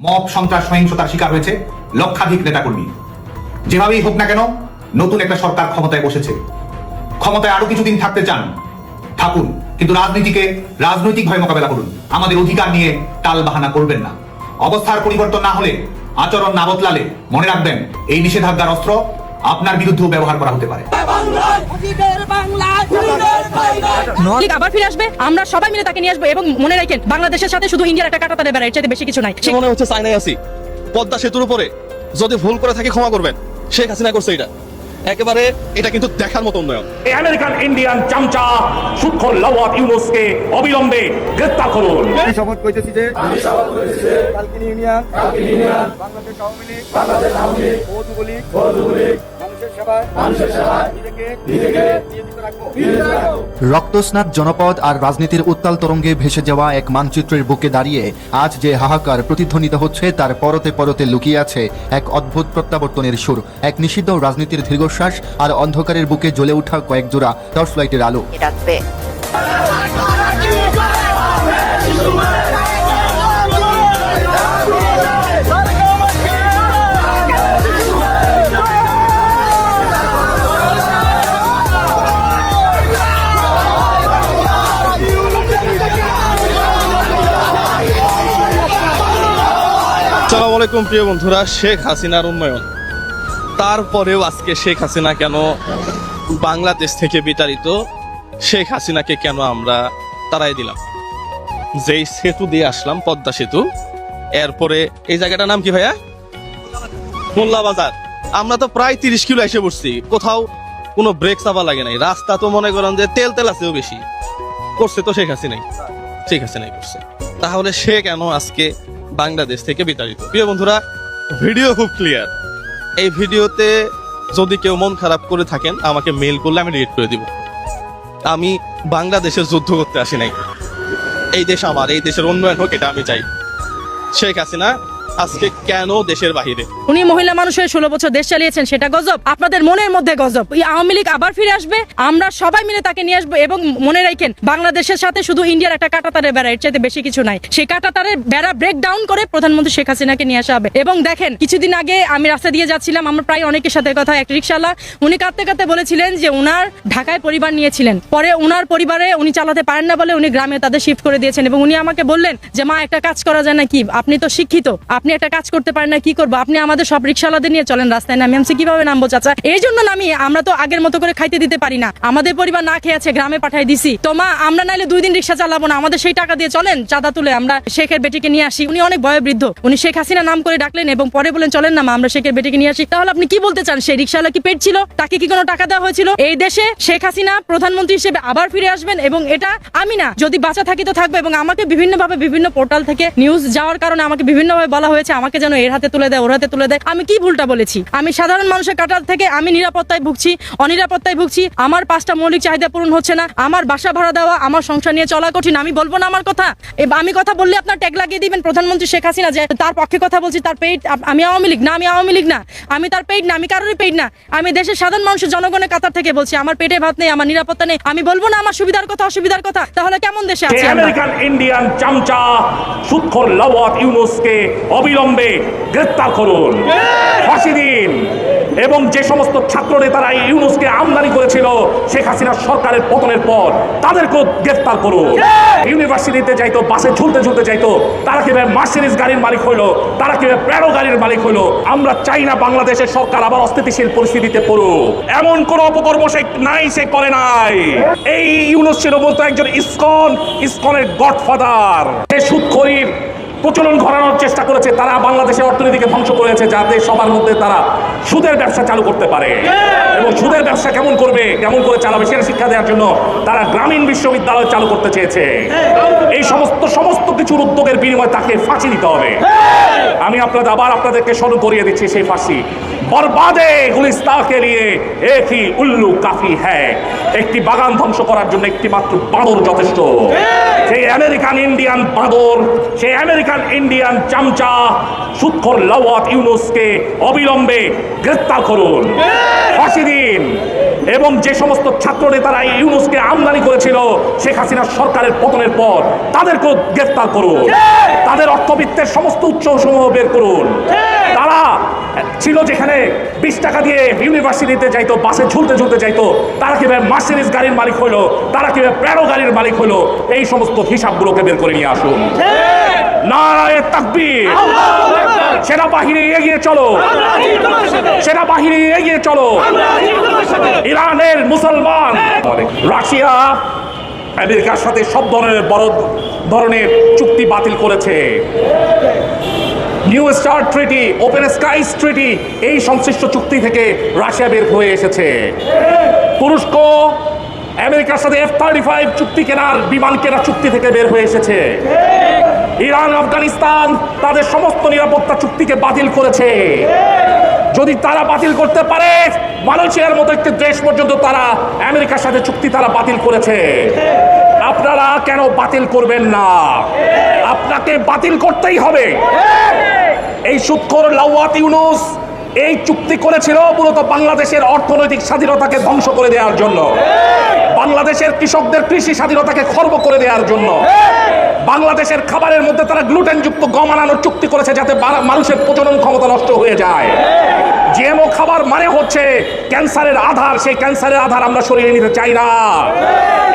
Mob সন্ত্রাস সহিংসতার শিকার হয়েছে লক্ষাধিক নেতাকর্মী। যেভাবেই হোক না কেন নতুন একটা সরকার ক্ষমতায় বসেছে। ক্ষমতায় আরো কিছুদিন থাকতে চান, থাকুন, কিন্তু রাজনীতিকে রাজনৈতিকভাবে মোকাবেলা করুন। আমাদের অধিকার নিয়ে টাল বাহানা করবেন না। অবস্থার পরিবর্তন না হলে, আচরণ না বদলালে মনে রাখবেন এই নিষেধাজ্ঞার অস্ত্র আপনার বিরুদ্ধেও ব্যবহার করা হতে পারে। আবার ফিরে আসবে, আমরা সবাই মিলে তাকে নিয়ে আসবো এবং মনে রাখেন বাংলাদেশের সাথে শুধু ইন্ডিয়ার একটা কাঁটা তারে বেড়ায়, এর চাইতে বেশি কিছু নাই। মনে হচ্ছে চায়নায় আছি, পদ্মা সেতুর উপরে। যদি ভুল করে থাকে ক্ষমা করবেন, শেখ হাসিনা করছে এটা। একেবারে এটা কিন্তু দেখার মতো উন্নয়ন। এই আমেরিকান ইন্ডিয়ান চামচা সুদখোর লাওয়াত ইউনুসকে অবিলম্বে গ্রেফতার করুন। আমি শপথ করিতেছি যে কালকিনি ইউনিয়ন বাংলাদেশ আওয়ামী লীগ যুবলীগ মানুষের সেবায় নিজেকে নিয়োজিত রাখবো। রক্তস্নাত জনপদ আর রাজনীতির উত্তাল তরঙ্গে ভেসে যাওয়া এক মানচিত্রের বুকে দাঁড়িয়ে আজ যে হাহাকার প্রতিধ্বনিত হচ্ছে তার পরতে পরতে লুকিয়ে আছে এক অদ্ভুত প্রত্যাবর্তনের সুর, এক নিষিদ্ধ রাজনীতির দীর্ঘশ্বাস আর অন্ধকারের বুকে জ্বলে ওঠা কয়েক জোড়া টর্চ লাইটের আলো। আসসালামু আলাইকুম প্রিয় বন্ধুরা। শেখ হাসিনার উন্নয়ন, তারপরেও আজকে শেখ হাসিনা কেন বাংলাদেশ থেকে বিতাড়িত? শেখ হাসিনাকে কেন আমরা তাড়াই দিলাম? যেই সেতু দিয়ে আসলাম, পদ্মা সেতু, এরপরে এই জায়গাটার নাম কি ভাইয়া? মোল্লা বাজার। আমরা তো প্রায় 30 কিলো এসে পড়ছি, কোথাও কোনো ব্রেক চাপা লাগে নাই। রাস্তা তো মনে করেন যে তেল আছেও বেশি। করছে তো শেখ হাসিনাই করছে। তাহলে সে কেন আজকে বাংলাদেশ থেকে বিতাড়িত? প্রিয় বন্ধুরা, ভিডিও খুব ক্লিয়ার। এই ভিডিওতে যদি কেউ মন খারাপ করে থাকেন আমাকে মেইল করলে আমি ডিলিট করে দিব। আমি বাংলাদেশের যুদ্ধ করতে আসি নাই। এই দেশ আমার, এই দেশের উন্নয়ন হোক, এটা আমি চাই। শেখ হাসিনা আজকে কেন দেশের বাহিরে? উনি মহিলা মানুষের 16 বছর দেশ চালিয়েছেন, সেটা গজব। আপনাদের মনের মধ্যে গজব। এই আওয়ামী লীগ আবার ফিরে আসবে, আমরা সবাই মিলে তাকে নিয়ে আসবো এবং মনে রাখেন বাংলাদেশের সাথে শুধু ইন্ডিয়ার একটা কাঁটা তারে বেড়া, এর চাইতে বেশি কিছু নাই। সেই কাঁটা তারের বেড়া ব্রেক ডাউন করে প্রধানমন্ত্রী শেখ হাসিনাকে নিয়ে আসা হবে। এবং দেখেন, কিছুদিন আগে আমি রাস্তা দিয়ে যাচ্ছিলাম, আমরা প্রায় অনেকের সাথে কথা, এক রিকশাওয়ালা উনি কাঁদতে কাঁদতে বলেছিলেন যে উনার ঢাকায় পরিবার নিয়েছিলেন, পরে উনার পরিবারে উনি চালাতে পারেন না বলে উনি গ্রামে তাদের শিফট করে দিয়েছেন। এবং উনি আমাকে বললেন যে মা, একটা কাজ করা যায় না কি? আপনি তো শিক্ষিত, আপনি একটা কাজ করতে পারেন না, কি করবো? আপনি আমাদের সব রিকশাওয়ালাদের নিয়ে চলেন রাস্তায় নামি। আমি কিভাবে নামবো চাচা? এই জন্য নামি, আমরা তো আগের মতো করে খাইতে দিতে পারি না, আমাদের পরিবার না খেয়ে আছে, গ্রামে পাঠাই দিছি। তো মা, আমরা নাইলে 2 দিন রিকশা চালাবো না, আমাদের সেই টাকা দিয়ে চলেন চাঁদা তুলে আমরা শেখের বেটিকে নিয়ে আসি। উনি অনেক বয়োবৃদ্ধ, উনি শেখ হাসিনা নাম করে ডাকলেন এবং পরে বলেন চলেন না মা, আমরা শেখের বেটিকে নিয়ে আসি। তাহলে আপনি কি বলতে চান? সেই রিকশাওয়ালা কি পেট ছিল? তাকে কি কোনো টাকা দেওয়া হয়েছিল? এই দেশে শেখ হাসিনা প্রধানমন্ত্রী হিসেবে আবার ফিরে আসবেন এবং এটা আমি না, যদি বাঁচা থাকি তো থাকবে। এবং আমাকে বিভিন্নভাবে বিভিন্ন পোর্টাল থেকে নিউজ যাওয়ার কারণে আমাকে বিভিন্নভাবে বলা হয়েছে আমাকে যেন এর হাতে তুলে দেয়, ওর হাতে তুলে দেয়। আমি কি ভুলটা বলেছি? আমি সাধারণ মানুষের কাটার থেকে আমি নিরাপত্তায় ভুগছি, অনিরাপত্তায় ভুগছি। আমার 5টা মৌলিক চাহিদা পূরণ হচ্ছে না, আমার বাসা ভাড়া দেওয়া, আমার সংসার নিয়ে চলা কঠিন। আমি বলবো না আমার কথা? আমি কথা বললে আপনার ট্যাগ লাগিয়ে দিবেন প্রধানমন্ত্রী শেখ হাসিনা যে তার পক্ষে কথা বলছি, তার পেইড। আমি আওয়ামী লীগ না, আমি আওয়ামী লীগ না, আমি তার পেইড না, আমি কারোরই পেইড না। আমি দেশের সাধারণ মানুষের জনগণের কাতার থেকে বলছি, আমার পেটে ভাত নেই, আমার নিরাপত্তা নেই। আমি বলবো না আমার সুবিধার কথা, অসুবিধার কথা? তাহলে কেমন দেশে আছি আমরা? আমেরিকান ইন্ডিয়ান চামচা সুদখোর লাওয়াত ইউনুসকে অবিলম্বে গ্রেফতার করুন, ফাঁসি দিন। এবং যে সমস্ত ছাত্র নেতারা ইউনুসকে আমদানি করেছিল শেখ হাসিনা সরকারের পতনের পর, তাদেরকেও গ্রেফতার করুন। ইউনিভার্সিটিতে যাইতো, বাসে ঝুলতে যাইতো, তারা কিভাবে মার্সিডিজ গাড়ির মালিক হইলো, তারা কিভাবে প্যারো গাড়ির মালিক হইলো। আমরা চাই না বাংলাদেশের সরকার আবার অস্থিতিশীল পরিস্থিতিতে পড়ুক। এমন কোন অপকর্ম সে নাই, সে করে নাই। এই ইউনুস ছিল বলতো একজন ইসকনের গডফাদার। যে সুদখোরির প্রচলন ঘটানোর চেষ্টা করেছে, তারা বাংলাদেশের অর্থনীতিকে ধ্বংস করেছে, যাতে সবার মধ্যে তারা সুদের ব্যবসা চালু করতে পারে। এবং সুদের ব্যবসা কেমন করবে, কেমন করে চালাবে সেটা শিক্ষা দেওয়ার জন্য তারা গ্রামীণ বিশ্ববিদ্যালয় চালু করতে চেয়েছে। এই সমস্ত কিছুর উদ্যোগের বিনিময়ে তাকে ফাঁসি দিতে হবে। আমি আপনাদেরকে স্মরণ করিয়ে দিচ্ছি সেই ফাঁসি। बर्बादे गुलिस्तान के लिए एक ही उल्लू काफी है। একটি বাগান ধ্বংস করার জন্য একটি মাত্র বাঁদর যথেষ্ট। সেই আমেরিকান ইন্ডিয়ান বাঁদর, সেই আমেরিকান ইন্ডিয়ান চামচা সুৎখর লাওয়াত ইউনুসকে অবিলম্বে গ্রেফতার করুন, ফাঁসি দিন। এবং যে সমস্ত ছাত্র নেতারা এই ইউনুসকে আমদানি করেছিল শেখ হাসিনার সরকারের পতনের পর, তাদেরকেও গ্রেফতার করুন। তাদের অর্থবিত্তের সমস্ত উৎসসমূহ বের করুন। তারা ছিল যেখানে 20 টাকা দিয়ে ইউনিভার্সিটিতে যাইতো, বাসে ঝুলতে ঝুলতে যাইতো, তারা কিভাবে মার্সিডিজ গাড়ির মালিক হলো, তারা কিভাবে প্রাডো গাড়ির মালিক হলো, এই সমস্ত হিসাবগুলোকে বের করে নিয়ে আসুন। নারায়ে তাকবীর। সেনাবাহিনী এগিয়ে চলো, সেনাবাহিনী এগিয়ে চলো। ইরানের মুসলমান, রাশিয়া আমেরিকার সাথে সব ধরনের বড় ধরনের চুক্তি বাতিল করেছে। নিউ স্টার ট্রিটি, ওপেন স্কাইস ট্রিটি, এই সংশ্লিষ্ট চুক্তি থেকে রাশিয়া বের হয়ে এসেছে। তুরস্ক আমেরিকার সাথে F-35 চুক্তি কেনার, বিমান কেনার চুক্তি থেকে বের হয়ে এসেছে। ইরান, আফগানিস্তান তাদের সমস্ত নিরাপত্তা চুক্তিকে বাতিল করেছে। যদি তারা বাতিল করতে পারে, মালয়েশিয়ার মতো একটি দেশ পর্যন্ত তারা আমেরিকার সাথে চুক্তি তারা বাতিল করেছে। আপনারা কেন বাতিল করবেন না? আপনাকে বাতিল করতেই হবে। এই সুৎখোর লাওয়াত ইউনুস এই চুক্তি করেছিল মূলত বাংলাদেশের অর্থনৈতিক স্বাধীনতাকে ধ্বংস করে দেওয়ার জন্য, বাংলাদেশের কৃষকদের কৃষি স্বাধীনতাকে খর্ব করে দেওয়ার জন্য। বাংলাদেশের খাবারের মধ্যে তারা গ্লুটেনযুক্ত গম আনানোর চুক্তি করেছে যাতে মানুষের প্রজনন ক্ষমতা নষ্ট হয়ে যায়। জিএমও খাবার মানে হচ্ছে ক্যান্সারের আধার, সেই ক্যান্সারের আধার আমরা সরিয়ে নিতে চাই না।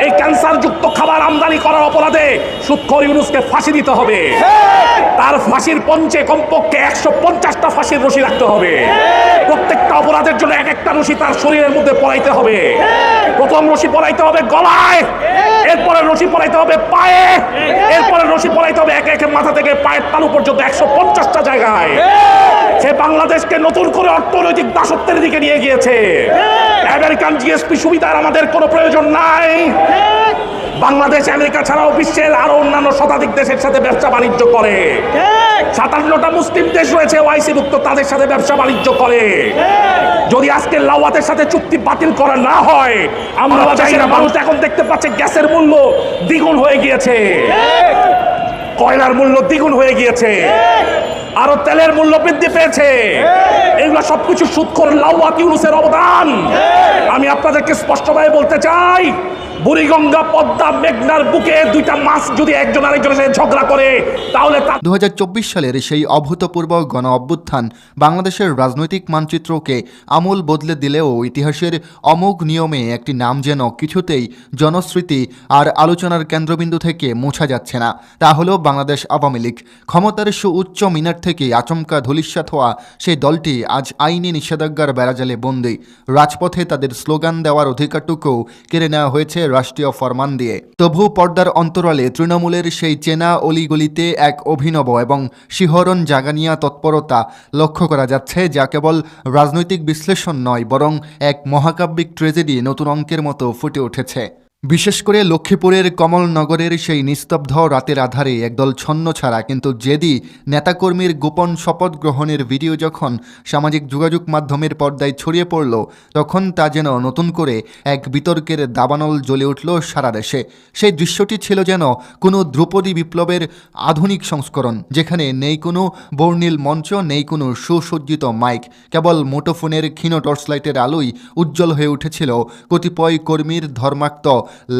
এই ক্যান্সারযুক্ত খাবার আমদানি করার অপরাধে সুৎখোর ইউনুসকে ফাঁসি দিতে হবে। তার ফাঁসির পঞ্চে কমপক্ষে 150টা ফাঁসির রশি রাখতে হবে। প্রত্যেকটা অপরাধের জন্য এক একটা রশি তার শরীরের মধ্যে পরাইতে হবে। প্রথম রশি পরাইতে হবে গলায়, এরপরে রশি পরাইতে হবে পায়ে, এরপরে রশি পরাইতে হবে একে একে মাথা থেকে পায়ের তালু পর্যন্ত 150টা জায়গায়। সে বাংলাদেশকে নতুন করে অর্থনৈতিক দাসত্বের দিকে নিয়ে গিয়েছে। আমেরিকান জিএসপি সুবিধার আমাদের কোনো প্রয়োজন নাই। বাংলাদেশ আমেরিকা ছাড়াও বিশ্বের আরো অন্যান্য শতাধিক দেশের সাথে ব্যবসা বাণিজ্য করে। 57টা মুসলিম দেশ রয়েছে ওআইসি ভুক্ত, তাদের সাথে ব্যবসা বাণিজ্য করে। যদি আজকে লাওয়াতের সাথে চুক্তি বাতিল করা না হয়, আমরা চাই না। মানুষ এখন দেখতে পাচ্ছে গ্যাসের মূল্য দ্বিগুণ হয়ে গিয়েছে, কয়লার মূল্য দ্বিগুণ হয়ে গিয়েছে, আরো তেলের মূল্য বৃদ্ধি পেয়েছে। এগুলো সবকিছু সুৎখোর লাওয়াত ইউনুসের অবদান। আমি আপনাদেরকে স্পষ্টভাবে বলতে চাই, বুড়িগঙ্গা, পদ্মা, মেঘনার বুকে দুইটা মাছ যদি একজন আরেকজনের সাথে ঝগড়া করে, তাহলে 2024 সালের সেই অভূতপূর্ব গণ অভ্যুত্থান বাংলাদেশের রাজনৈতিক মানচিত্রকে আমূল বদলে দিলেও ইতিহাসের অমোঘ নিয়মে একটি নাম যেন কিছুতেই জনস্মৃতি আর আলোচনার কেন্দ্রবিন্দু থেকে মোছা যাচ্ছে না। তা হলো বাংলাদেশ আওয়ামী লীগ। ক্ষমতার সুউচ্চ মিনার থেকে আচমকা ধূলিসাৎ হওয়া সেই দলটি আজ আইনি নিষেধাজ্ঞার বেড়াজালে বন্দী। রাজপথে তাদের স্লোগান দেওয়ার অধিকারটুকুও কেড়ে নেওয়া হয়েছে রাষ্ট্রীয় ফরমান দিয়ে। তবু পর্দার অন্তরালে তৃণমূলের সেই চেনা অলিগলিতে এক অভিনব এবং শিহরণ জাগানিয়া তৎপরতা লক্ষ্য করা যাচ্ছে, যা কেবল রাজনৈতিক বিশ্লেষণ নয়, বরং এক মহাকাব্যিক ট্র্যাজেডি নতুন অঙ্কের মতো ফুটে উঠেছে। বিশেষ করে লক্ষ্মীপুরের কমলনগরের সেই নিস্তব্ধ রাতের আধারে একদল ছন্নছাড়া কিন্তু জেদি নেতাকর্মীর গোপন শপথ গ্রহণের ভিডিও যখন সামাজিক যোগাযোগ মাধ্যমের পর্দায় ছড়িয়ে পড়ল, তখন তা যেন নতুন করে এক বিতর্কের দাবানল জ্বলে উঠল সারা দেশে। সেই দৃশ্যটি ছিল যেন কোনো ধ্রুপদী বিপ্লবের আধুনিক সংস্করণ, যেখানে নেই কোনো বর্ণিল মঞ্চ, নেই কোনো সুসজ্জিত মাইক, কেবল মুঠোফোনের ক্ষীণ টর্চলাইটের আলোয় উজ্জ্বল হয়ে উঠেছিল কতিপয় কর্মীর ধর্মাক্ত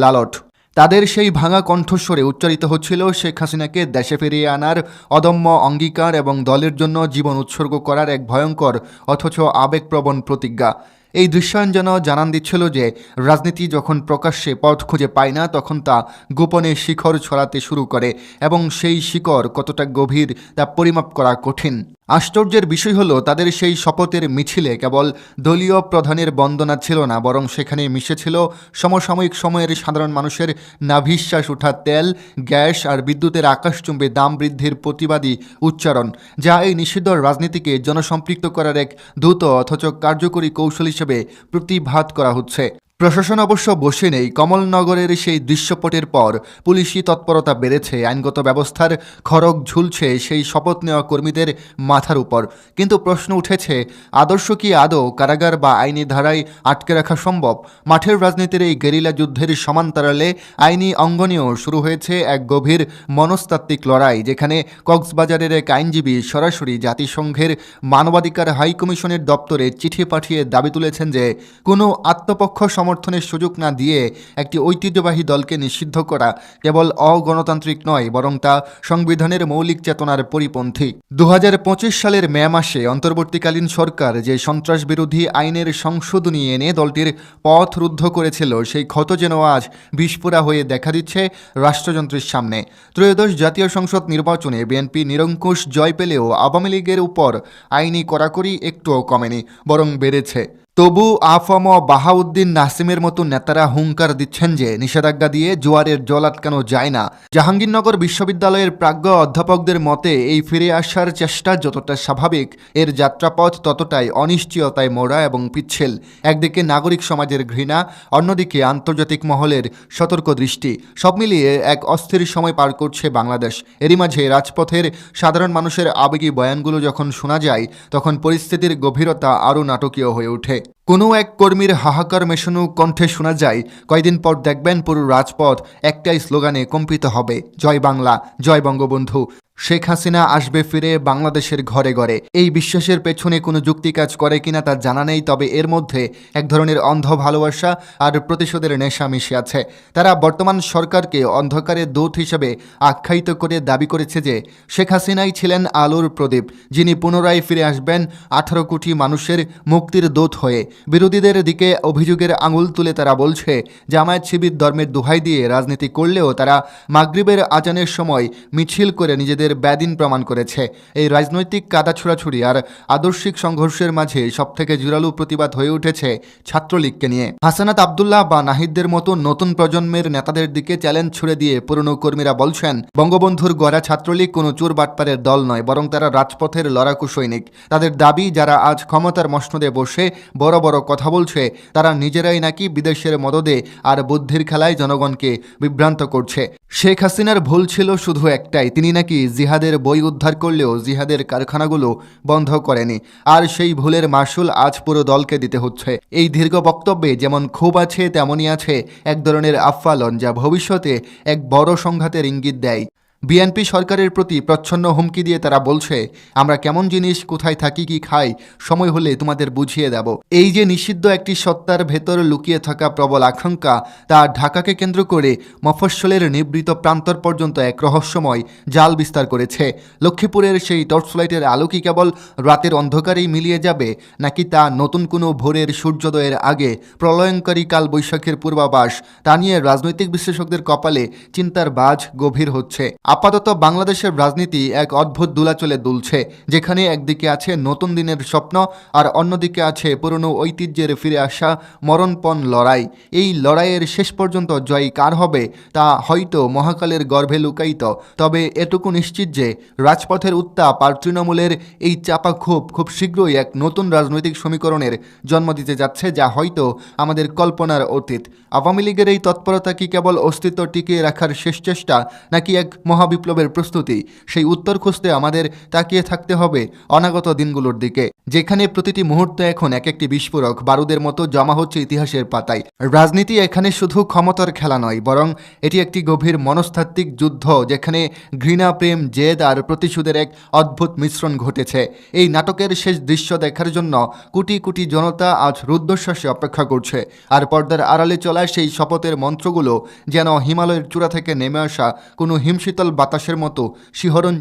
লালট। তাদের সেই ভাঙা কণ্ঠস্বরে উচ্চারিত হচ্ছিল শেখ হাসিনাকে দেশে ফিরিয়ে আনার অদম্য অঙ্গীকার এবং দলের জন্য জীবন উৎসর্গ করার এক ভয়ঙ্কর অথচ আবেগপ্রবণ প্রতিজ্ঞা। এই দৃশ্যায়ন যেন জানান দিচ্ছিল যে রাজনীতি যখন প্রকাশ্যে পথ খুঁজে পায় না, তখন তা গোপনে শিখর ছড়াতে শুরু করে, এবং সেই শিকড় কতটা গভীর তা পরিমাপ করা কঠিন। আশ্চর্যের বিষয় হলো, তাদের সেই শপথের মিছিলে কেবল দলীয় প্রধানের বন্দনা ছিল না, বরং সেখানে মিশেছিল সমসাময়িক সময়ের সাধারণ মানুষের নাভিশ্বাস ওঠা তেল, গ্যাস আর বিদ্যুতের আকাশচুম্বে দাম বৃদ্ধির প্রতিবাদী উচ্চারণ, যা এই নিষিদ্ধ রাজনীতিকে জনসম্পৃক্ত করার এক দ্রুত অথচ কার্যকরী কৌশল হিসেবে প্রতিভাত করা হচ্ছে। প্রশাসন অবশ্য বসে নেই। কমলনগরের সেই দৃশ্যপটের পর পুলিশি তৎপরতা বেড়েছে, আইনগত ব্যবস্থার খড়গ ঝুলছে সেই শপথ নেওয়া কর্মীদের মাথার উপর। কিন্তু প্রশ্ন উঠেছে, আদর্শ কি আদৌ কারাগার বা আইনি ধারায় আটকে রাখা সম্ভব? মাঠের রাজনীতির এই গেরিলা যুদ্ধের সমান্তরালে আইনি অঙ্গনেও শুরু হয়েছে এক গভীর মনস্তাত্ত্বিক লড়াই, যেখানে কক্সবাজারের এক আইনজীবী সরাসরি জাতিসংঘের মানবাধিকার হাই কমিশনের দপ্তরে চিঠি পাঠিয়ে দাবি তুলেছেন যে কোনো আত্মপক্ষ সমর্থনের সুযোগ না দিয়ে একটি ঐতিহ্যবাহী দলকে নিষিদ্ধ করা কেবল অগণতান্ত্রিক নয়, বরং তা সংবিধানের মৌলিক চেতনার পরিপন্থী। 2025 সালের মে মাসে অন্তর্বর্তীকালীন সরকার যে সন্ত্রাস বিরোধী আইনের সংশোধনী এনে দলটির পথ রুদ্ধ করেছিল, সেই ক্ষত যেন আজ বিস্ফোরা হয়ে দেখা দিচ্ছে রাষ্ট্রযন্ত্রের সামনে। ত্রয়োদশ জাতীয় সংসদ নির্বাচনে বিএনপি নিরঙ্কুশ জয় পেলেও আওয়ামী লীগের উপর আইনি কড়াকড়ি একটুও কমেনি, বরং বেড়েছে। তবু আফম বাহাউদ্দিন নাসিমের মতো নেতারা হুঙ্কার দিচ্ছেন যে নিষেধাজ্ঞা দিয়ে জোয়ারের জল আটকানো যায় না। জাহাঙ্গীরনগর বিশ্ববিদ্যালয়ের প্রাজ্ঞ অধ্যাপকদের মতে এই ফিরে আসার চেষ্টা যতটা স্বাভাবিক, এর যাত্রাপথ ততটাই অনিশ্চয়তায় মোড়া এবং পিচ্ছিল। একদিকে নাগরিক সমাজের ঘৃণা, অন্যদিকে আন্তর্জাতিক মহলের সতর্ক দৃষ্টি, সব মিলিয়ে এক অস্থির সময় পার করছে বাংলাদেশ। এরই মাঝে রাজপথের সাধারণ মানুষের আবেগী বয়ানগুলো যখন শোনা যায়, তখন পরিস্থিতির গভীরতা আরও নাটকীয় হয়ে ওঠে। কোনো এক কর্মীর হাহাকার মেশানো কণ্ঠে শোনা যায়, কয়দিন পর দেখবেন পুরো রাজপথ একটাই স্লোগানে কম্পিত হবে, জয় বাংলা, জয় বঙ্গবন্ধু। শেখ হাসিনা আসবে ফিরে বাংলাদেশের ঘরে ঘরে। এই বিশ্বাসের পেছনে কোনো যুক্তি কাজ করে কিনা তা জানা নেই, তবে এর মধ্যে এক ধরনের অন্ধ ভালোবাসা আর প্রতিশোধের নেশা মিশে আছে। তারা বর্তমান সরকারকে অন্ধকারের দূত হিসেবে আখ্যায়িত করে দাবি করেছে যে শেখ হাসিনাই ছিলেন আলোর প্রদীপ, যিনি পুনরায় ফিরে আসবেন 18 কোটি মানুষের মুক্তির দূত হয়ে। বিরোধীদের দিকে অভিযোগের আঙুল তুলে তারা বলছে, জামায়াত শিবির ধর্মের দোহাই দিয়ে রাজনীতি করলেও তারা মাগরিবের আজানের সময় মিছিল করে নিজেদের ব্যাদিন প্রমাণ করেছে। এই রাজনৈতিক কাদা ছোড়াছুড়ি আর আদর্শিক সংঘর্ষের মাঝে সবথেকে জোরালো প্রতিবাদ হয়ে উঠেছে ছাত্রলীগকে নিয়ে। হাসানাত আব্দুল্লাহ বা নাহিদদের মতো নতুন প্রজন্মের নেতাদের দিকে চ্যালেঞ্জ ছুড়ে দিয়ে পুরনো কর্মীরা বলছেন, বঙ্গবন্ধুর গড়া ছাত্রলীগ কোনো চোর বাটপারের দল নয়, বরং তারা রাজপথের লড়াকু সৈনিক। তাদের দাবি, যারা আজ ক্ষমতার মসনদে বসে বড় বড় কথা বলছে, তারা নিজেরাই নাকি বিদেশের মদদে আর বুদ্ধির খেলায় জনগণকে বিভ্রান্ত করছে। শেখ হাসিনার ভুল ছিল শুধু একটাই, তিনি নাকি জিহাদের বই উদ্ধার করলেও জিহাদের কারখানাগুলো বন্ধ করেনি, আর সেই ভুলের মাসুল আজ পুরো দলকে দিতে হচ্ছে। এই দীর্ঘ বক্তব্যে যেমন ক্ষোভ আছে, তেমনই আছে এক ধরনের আফালন, যা ভবিষ্যতে এক বড় সংঘাতের ইঙ্গিত দেয়। বিএনপি সরকারের প্রতি প্রচ্ছন্ন হুমকি দিয়ে তারা বলছে, আমরা কেমন জিনিস, কোথায় থাকি, কি খাই, সময় হলে তোমাদের বুঝিয়ে দেব। এই যে নিষিদ্ধ একটি সত্তার ভেতর লুকিয়ে থাকা প্রবল আকাঙ্ক্ষা, তা ঢাকাকে কেন্দ্র করে মফস্বলের নিবৃত প্রান্তর পর্যন্ত এক রহস্যময় জাল বিস্তার করেছে। লক্ষ্মীপুরের সেই টর্চলাইটের আলো কি কেবল রাতের অন্ধকারেই মিলিয়ে যাবে, নাকি তা নতুন কোনো ভোরের সূর্যোদয়ের আগে প্রলয়ঙ্কারী কাল বৈশাখের পূর্বাভাস? তা নিয়ে রাজনৈতিক বিশ্লেষকদের কপালে চিন্তার বাজ গভীর হচ্ছে। আপাতত বাংলাদেশের রাজনীতি এক অদ্ভুত দোলাচলে দুলছে, যেখানে একদিকে আছে নতুন দিনের স্বপ্ন আর অন্যদিকে আছে পুরনো ঐতিহ্যের ফিরে আসা মরণপণ লড়াই। এই লড়াইয়ের শেষ পর্যন্ত জয় কার হবে তা হয়তো মহাকালের গর্ভে লুকায়িত, তবে এটুকু নিশ্চিত যে রাজপথের উত্তাপ আর তৃণমূলের এই চাপা ক্ষোভ খুব শীঘ্রই এক নতুন রাজনৈতিক সমীকরণের জন্ম দিতে যাচ্ছে, যা হয়তো আমাদের কল্পনার অতীত। আওয়ামী লীগের এই তৎপরতা কি কেবল অস্তিত্ব টিকিয়ে রাখার শেষ চেষ্টা, নাকি এক মহাবিপ্লবের প্রস্তুতি? সেই উত্তর খুঁজতে আমাদের তাকিয়ে থাকতে হবে অনাগত দিনগুলোর দিকে, যেখানে প্রতিটি মুহূর্ত এখন এক একটি বিস্ফোরক বারুদের মতো জমা হচ্ছে ইতিহাসের পাতায়। রাজনীতি এখানে শুধু ক্ষমতার খেলা নয়, বরং এটি একটি গভীর মনস্তাত্ত্বিক যুদ্ধ, যেখানে ঘৃণা, প্রেম, জেদ আর প্রতিশোধের এক অদ্ভুত মিশ্রণ ঘটেছে। এই নাটকের শেষ দৃশ্য দেখার জন্য কোটি কোটি জনতা আজ রুদ্ধশ্বাসে অপেক্ষা করছে, আর পর্দার আড়ালে চলা সেই শপথের মন্ত্রগুলো যেন হিমালয়ের চূড়া থেকে নেমে আসা কোনো হিমশীতল বাতাসের মতো শিহরণ